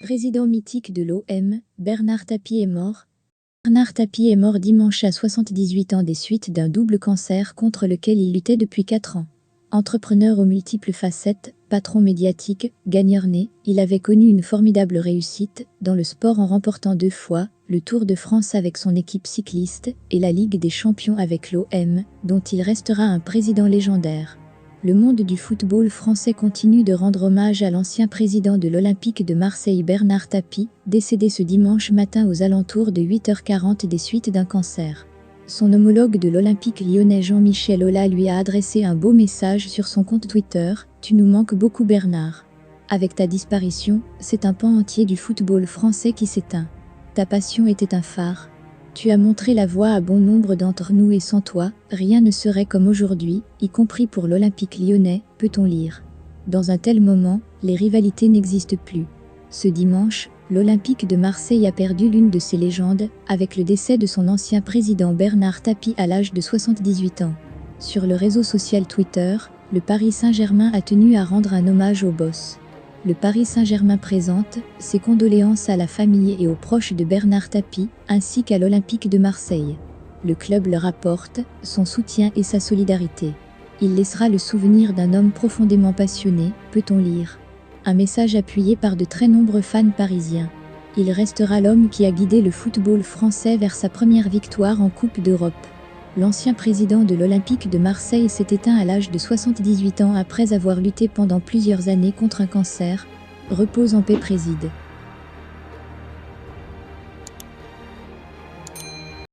Président mythique de l'OM, Bernard Tapie est mort. Bernard Tapie est mort dimanche à 78 ans des suites d'un double cancer contre lequel il luttait depuis 4 ans. Entrepreneur aux multiples facettes, patron médiatique, gagneur-né, il avait connu une formidable réussite dans le sport en remportant 2 fois le Tour de France avec son équipe cycliste et la Ligue des Champions avec l'OM, dont il restera un président légendaire. Le monde du football français continue de rendre hommage à l'ancien président de l'Olympique de Marseille Bernard Tapie, décédé ce dimanche matin aux alentours de 8h40 des suites d'un cancer. Son homologue de l'Olympique lyonnais Jean-Michel Aulas lui a adressé un beau message sur son compte Twitter « Tu nous manques beaucoup Bernard. Avec ta disparition, c'est un pan entier du football français qui s'éteint. Ta passion était un phare. Tu as montré la voie à bon nombre d'entre nous et sans toi, rien ne serait comme aujourd'hui, y compris pour l'Olympique lyonnais, peut-on lire. Dans un tel moment, les rivalités n'existent plus. Ce dimanche, l'Olympique de Marseille a perdu l'une de ses légendes, avec le décès de son ancien président Bernard Tapie à l'âge de 78 ans. Sur le réseau social Twitter, le Paris Saint-Germain a tenu à rendre un hommage au boss. Le Paris Saint-Germain présente ses condoléances à la famille et aux proches de Bernard Tapie, ainsi qu'à l'Olympique de Marseille. Le club leur apporte son soutien et sa solidarité. Il laissera le souvenir d'un homme profondément passionné, peut-on lire. Un message appuyé par de très nombreux fans parisiens. Il restera l'homme qui a guidé le football français vers sa première victoire en Coupe d'Europe. L'ancien président de l'Olympique de Marseille s'est éteint à l'âge de 78 ans après avoir lutté pendant plusieurs années contre un cancer. Repose en paix préside.